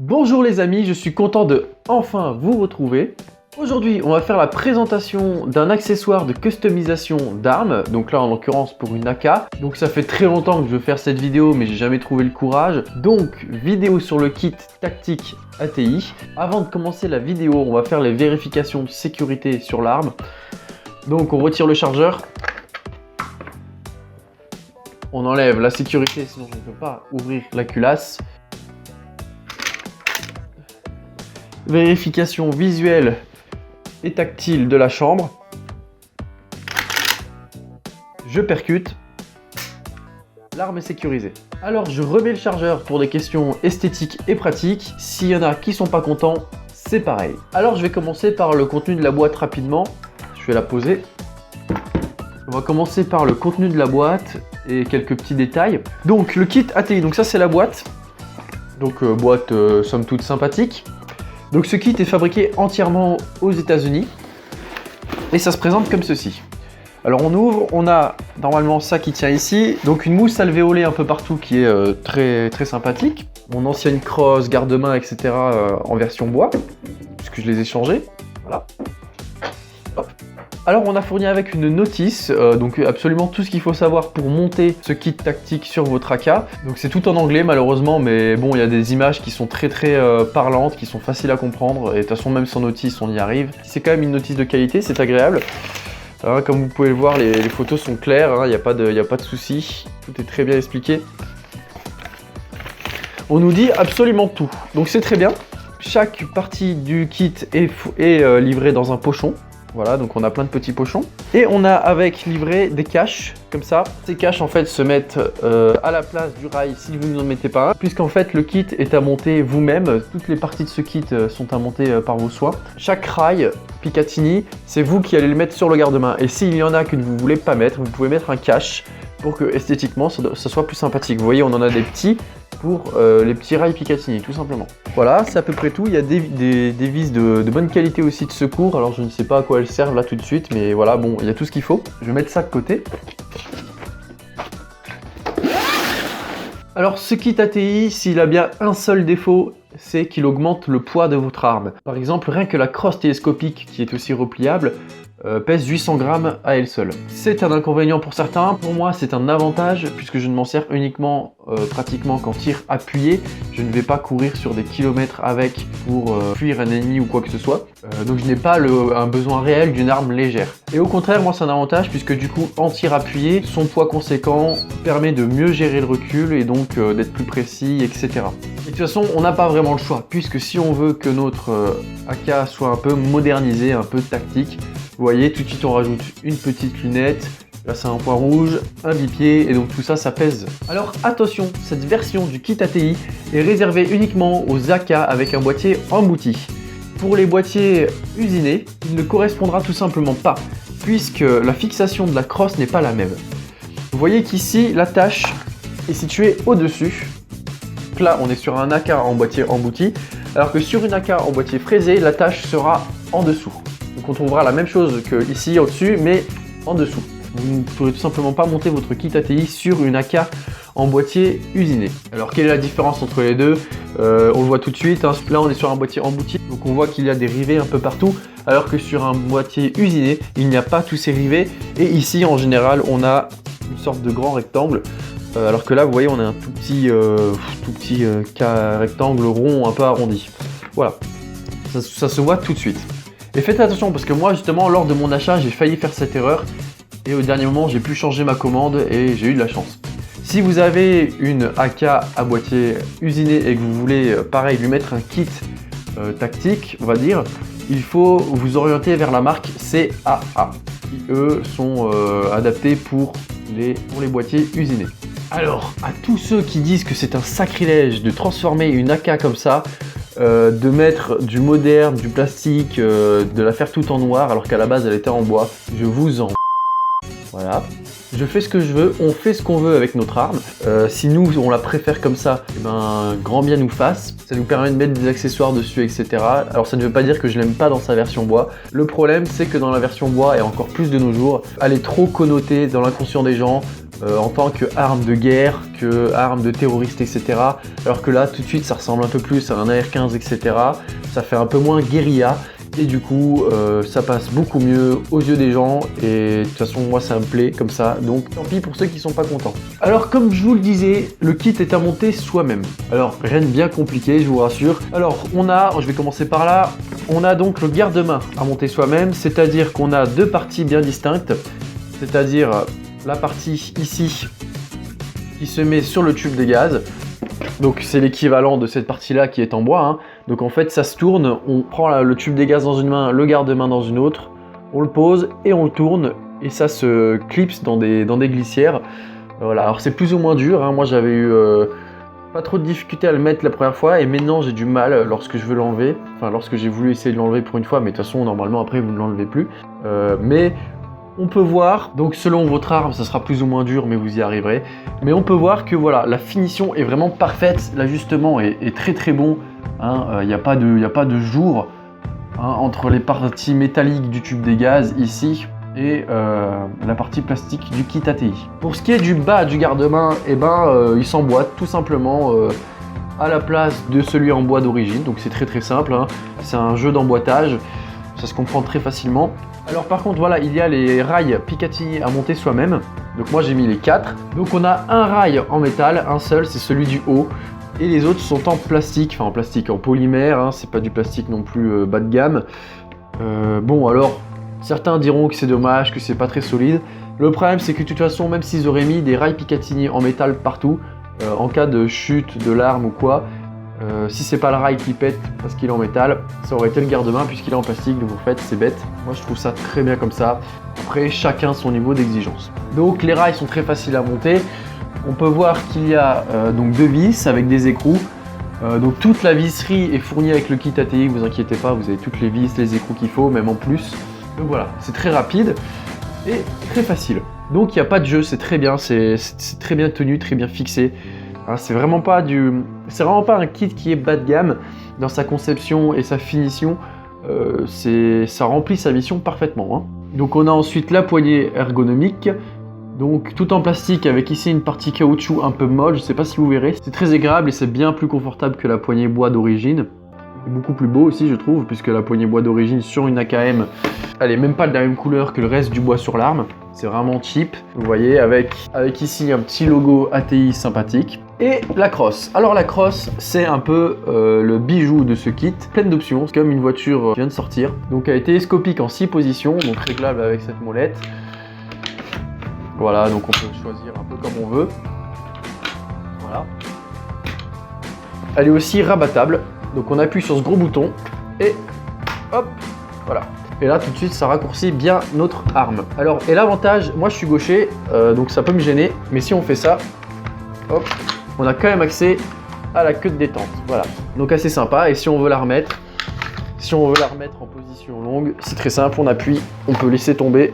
Bonjour les amis, je suis content de enfin vous retrouver. Aujourd'hui, on va faire la présentation d'un accessoire de customisation d'armes. Donc là, en l'occurrence, pour une AK. Donc ça fait très longtemps que je veux faire cette vidéo, mais j'ai jamais trouvé le courage. Donc, vidéo sur le kit tactique ATI. Avant de commencer la vidéo, on va faire les vérifications de sécurité sur l'arme. Donc, on retire le chargeur. On enlève la sécurité, sinon je ne peux pas ouvrir la culasse. Vérification visuelle et tactile de la chambre. Je percute. L'arme est sécurisée. Alors je remets le chargeur pour des questions esthétiques et pratiques. S'il y en a qui sont pas contents, c'est pareil. Alors je vais commencer par le contenu de la boîte rapidement. Je vais la poser. On va commencer par le contenu de la boîte et quelques petits détails. Donc le kit ATI, donc ça c'est la boîte. Donc boîte somme toute sympathique. Donc ce kit est fabriqué entièrement aux États-Unis et ça se présente comme ceci. Alors on ouvre, on a normalement ça qui tient ici, donc une mousse alvéolée un peu partout qui est très sympathique. Mon ancienne crosse, garde-main, etc. En version bois, puisque je les ai changés. Voilà. Hop. Alors on a fourni avec une notice, donc absolument tout ce qu'il faut savoir pour monter ce kit tactique sur votre AK. Donc c'est tout en anglais malheureusement, mais bon, il y a des images qui sont très parlantes, qui sont faciles à comprendre, et de toute façon même sans notice on y arrive. C'est quand même une notice de qualité, c'est agréable. Hein, comme vous pouvez le voir, les photos sont claires, il n'y a pas de souci, tout est très bien expliqué. On nous dit absolument tout, donc c'est très bien. Chaque partie du kit est livrée dans un pochon. Voilà, donc on a plein de petits pochons. Et on a avec livré des caches, comme ça. Ces caches en fait se mettent à la place du rail si vous n'en mettez pas un. Puisqu'en fait le kit est à monter vous-même. Toutes les parties de ce kit sont à monter par vos soins. Chaque rail Picatinny, c'est vous qui allez le mettre sur le garde-main. Et s'il y en a que vous ne voulez pas mettre, vous pouvez mettre un cache pour que esthétiquement ça soit plus sympathique. Vous voyez, on en a des petits pour les petits rails Picatinny, tout simplement. Voilà, c'est à peu près tout. Il y a des vis de bonne qualité aussi de secours. Alors je ne sais pas à quoi elles servent là tout de suite, mais voilà, bon, il y a tout ce qu'il faut. Je vais mettre ça de côté. Alors ce kit ATI, s'il a bien un seul défaut, c'est qu'il augmente le poids de votre arme. Par exemple, rien que la crosse télescopique, qui est aussi repliable, pèse 800 grammes à elle seule. C'est un inconvénient pour certains, pour moi c'est un avantage puisque je ne m'en sers uniquement pratiquement qu'en tir appuyé. Je ne vais pas courir sur des kilomètres avec pour fuir un ennemi ou quoi que ce soit. Donc je n'ai pas un besoin réel d'une arme légère. Et au contraire, moi c'est un avantage puisque du coup en tir appuyé, son poids conséquent permet de mieux gérer le recul et donc d'être plus précis, etc. Et de toute façon, on n'a pas vraiment le choix puisque si on veut que notre AK soit un peu modernisé, un peu tactique, vous voyez, tout de suite on rajoute une petite lunette, là c'est un point rouge, un bipied, et donc tout ça, ça pèse. Alors attention, cette version du kit ATI est réservée uniquement aux AK avec un boîtier embouti. Pour les boîtiers usinés, il ne correspondra tout simplement pas, puisque la fixation de la crosse n'est pas la même. Vous voyez qu'ici, l'attache est située au-dessus. Là, on est sur un AK en boîtier embouti, alors que sur une AK en boîtier fraisé, l'attache sera en dessous. Donc on trouvera la même chose que ici au-dessus, mais en dessous. Vous ne pourrez tout simplement pas monter votre kit ATI sur une AK en boîtier usiné. Alors quelle est la différence entre les deux? On le voit tout de suite, hein. Là on est sur un boîtier embouti, donc on voit qu'il y a des rivets un peu partout, alors que sur un boîtier usiné, il n'y a pas tous ces rivets. Et ici en général, on a une sorte de grand rectangle, alors que là vous voyez on a un tout petit rectangle rond un peu arrondi. Voilà, ça se voit tout de suite. Et faites attention parce que moi justement lors de mon achat j'ai failli faire cette erreur et au dernier moment j'ai pu changer ma commande et j'ai eu de la chance. Si vous avez une AK à boîtier usiné et que vous voulez pareil lui mettre un kit tactique, on va dire, il faut vous orienter vers la marque CAA qui eux sont adaptés pour les boîtiers usinés. Alors à tous ceux qui disent que c'est un sacrilège de transformer une AK comme ça, de mettre du moderne, du plastique, de la faire tout en noir alors qu'à la base elle était en bois, je vous en... Voilà, je fais ce que je veux, on fait ce qu'on veut avec notre arme. Si nous on la préfère comme ça, et ben grand bien nous fasse. Ça nous permet de mettre des accessoires dessus, etc. Alors ça ne veut pas dire que je l'aime pas dans sa version bois. Le problème c'est que dans la version bois et encore plus de nos jours, elle est trop connotée dans l'inconscient des gens en tant qu'arme de guerre, que arme de terroriste, etc. Alors que là, tout de suite, ça ressemble un peu plus à un AR-15, etc. Ça fait un peu moins guérilla. Et du coup, ça passe beaucoup mieux aux yeux des gens. Et de toute façon, moi, ça me plaît comme ça. Donc, tant pis pour ceux qui sont pas contents. Alors, comme je vous le disais, le kit est à monter soi-même. Alors, rien de bien compliqué, je vous rassure. Alors, je vais commencer par là. On a donc le garde-main à monter soi-même. C'est-à-dire qu'on a deux parties bien distinctes. C'est-à-dire la partie ici qui se met sur le tube de gaz. Donc c'est l'équivalent de cette partie-là qui est en bois. Hein. Donc en fait, ça se tourne, on prend le tube des gaz dans une main, le garde-main dans une autre, on le pose et on le tourne et ça se clipse dans des glissières. Voilà, alors c'est plus ou moins dur. Hein. Moi j'avais eu pas trop de difficulté à le mettre la première fois et maintenant j'ai du mal lorsque je veux l'enlever. Enfin, lorsque j'ai voulu essayer de l'enlever pour une fois, mais de toute façon, normalement après vous ne l'enlevez plus. Mais on peut voir, donc selon votre arme, ça sera plus ou moins dur, mais vous y arriverez. Mais on peut voir que voilà, la finition est vraiment parfaite, l'ajustement est très très bon. Il n'y a pas de jour entre les parties métalliques du tube des gaz ici et la partie plastique du kit ATI. Pour ce qui est du bas du garde-main, il s'emboîte tout simplement à la place de celui en bois d'origine. Donc c'est très très simple, hein. C'est un jeu d'emboîtage, ça se comprend très facilement. Alors par contre voilà, il y a les rails Picatinny à monter soi-même. Donc moi j'ai mis les 4. Donc on a un rail en métal, un seul, c'est celui du haut. Et les autres sont en plastique, en polymère, hein, c'est pas du plastique non plus bas de gamme. Bon alors, certains diront que c'est dommage, que c'est pas très solide. Le problème c'est que de toute façon, même s'ils auraient mis des rails Picatinny en métal partout, en cas de chute de l'arme ou quoi, si c'est pas le rail qui pète parce qu'il est en métal, ça aurait été le garde-main puisqu'il est en plastique, donc en fait c'est bête. Moi je trouve ça très bien comme ça. Après chacun son niveau d'exigence. Donc les rails sont très faciles à monter. On peut voir qu'il y a donc 2 vis avec des écrous. Donc toute la visserie est fournie avec le kit ATI, vous inquiétez pas, vous avez toutes les vis, les écrous qu'il faut, même en plus. Donc voilà, c'est très rapide et très facile. Donc il n'y a pas de jeu, c'est très bien, c'est très bien tenu, très bien fixé. Hein, c'est vraiment pas un kit qui est bas de gamme dans sa conception et sa finition. Ça remplit sa mission parfaitement. Hein. Donc on a ensuite la poignée ergonomique. Donc tout en plastique avec ici une partie caoutchouc un peu molle, je sais pas si vous verrez. C'est très agréable et c'est bien plus confortable que la poignée bois d'origine. Beaucoup plus beau aussi je trouve, puisque la poignée bois d'origine sur une AKM, elle est même pas de la même couleur que le reste du bois sur l'arme. C'est vraiment cheap, vous voyez, avec ici un petit logo ATI sympathique. Et la crosse. Alors la crosse, c'est un peu le bijou de ce kit, pleine d'options, c'est comme une voiture qui vient de sortir. Donc elle est télescopique en 6 positions, donc réglable avec cette molette. Voilà, donc on peut choisir un peu comme on veut. Voilà. Elle est aussi rabattable, donc on appuie sur ce gros bouton et hop, voilà. Et là tout de suite ça raccourcit bien notre arme. Alors, et l'avantage, moi je suis gaucher, donc ça peut me gêner, mais si on fait ça, hop, on a quand même accès à la queue de détente. Voilà, donc assez sympa. Et si on veut la remettre, en position longue, c'est très simple, on appuie, on peut laisser tomber.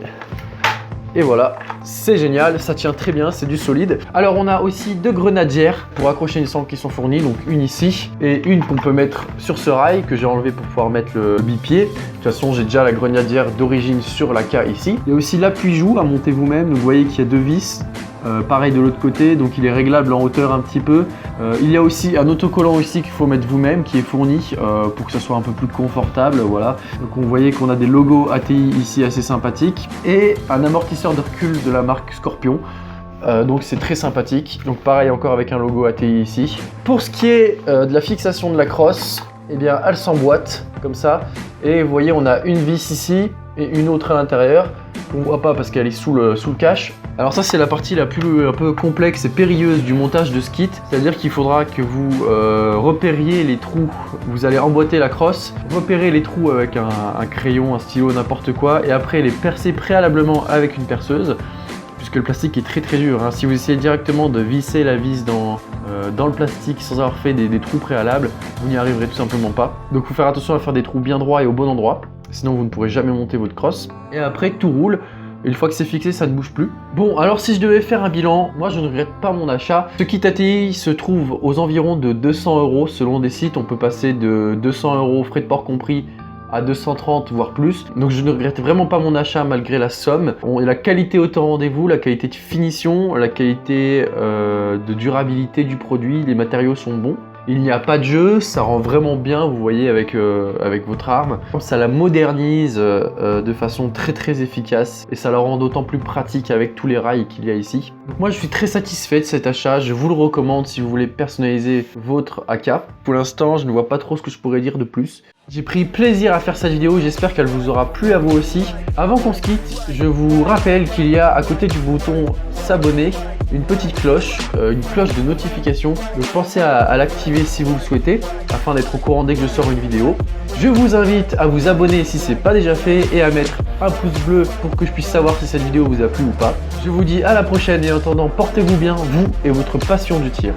Et voilà, c'est génial, ça tient très bien, c'est du solide. Alors on a aussi 2 grenadières pour accrocher une sangle qui sont fournies, donc une ici et une qu'on peut mettre sur ce rail que j'ai enlevé pour pouvoir mettre le bipied. De toute façon j'ai déjà la grenadière d'origine sur la K ici. Il y a aussi l'appui-joue à monter vous-même, vous voyez qu'il y a 2 vis. Pareil de l'autre côté, donc il est réglable en hauteur un petit peu. Il y a aussi un autocollant aussi qu'il faut mettre vous-même, qui est fourni pour que ça soit un peu plus confortable, voilà. Donc vous voyez qu'on a des logos ATI ici assez sympathiques et un amortisseur de recul de la marque Scorpion. Donc c'est très sympathique. Donc pareil encore avec un logo ATI ici. Pour ce qui est de la fixation de la crosse, eh bien elle s'emboîte comme ça. Et vous voyez on a une vis ici et une autre à l'intérieur. On voit pas parce qu'elle est sous le cache. Alors ça c'est la partie la plus un peu complexe et périlleuse du montage de ce kit. C'est-à-dire qu'il faudra que vous repériez les trous. Vous allez emboîter la crosse, repérer les trous avec un crayon, un stylo, n'importe quoi. Et après les percer préalablement avec une perceuse. Puisque le plastique est très très dur. Hein. Si vous essayez directement de visser la vis dans le plastique sans avoir fait des trous préalables, vous n'y arriverez tout simplement pas. Donc il faut faire attention à faire des trous bien droits et au bon endroit. Sinon vous ne pourrez jamais monter votre crosse. Et après tout roule. Une fois que c'est fixé, ça ne bouge plus. Bon, alors si je devais faire un bilan, moi je ne regrette pas mon achat. Ce kit ATI se trouve aux environs de 200 € selon des sites. On peut passer de 200 € frais de port compris à 230 voire plus. Donc je ne regrette vraiment pas mon achat malgré la somme. La qualité est au rendez-vous, la qualité de finition, la qualité de durabilité du produit, les matériaux sont bons. Il n'y a pas de jeu, ça rend vraiment bien, vous voyez, avec votre arme. Ça la modernise de façon très efficace et ça la rend d'autant plus pratique avec tous les rails qu'il y a ici. Donc moi je suis très satisfait de cet achat, je vous le recommande si vous voulez personnaliser votre AK. Pour l'instant, je ne vois pas trop ce que je pourrais dire de plus. J'ai pris plaisir à faire cette vidéo, j'espère qu'elle vous aura plu à vous aussi. Avant qu'on se quitte, je vous rappelle qu'il y a à côté du bouton s'abonner une petite cloche, une cloche de notification. Donc pensez à l'activer si vous le souhaitez, afin d'être au courant dès que je sors une vidéo. Je vous invite à vous abonner si ce n'est pas déjà fait et à mettre un pouce bleu pour que je puisse savoir si cette vidéo vous a plu ou pas. Je vous dis à la prochaine et en attendant, portez-vous bien, vous et votre passion du tir.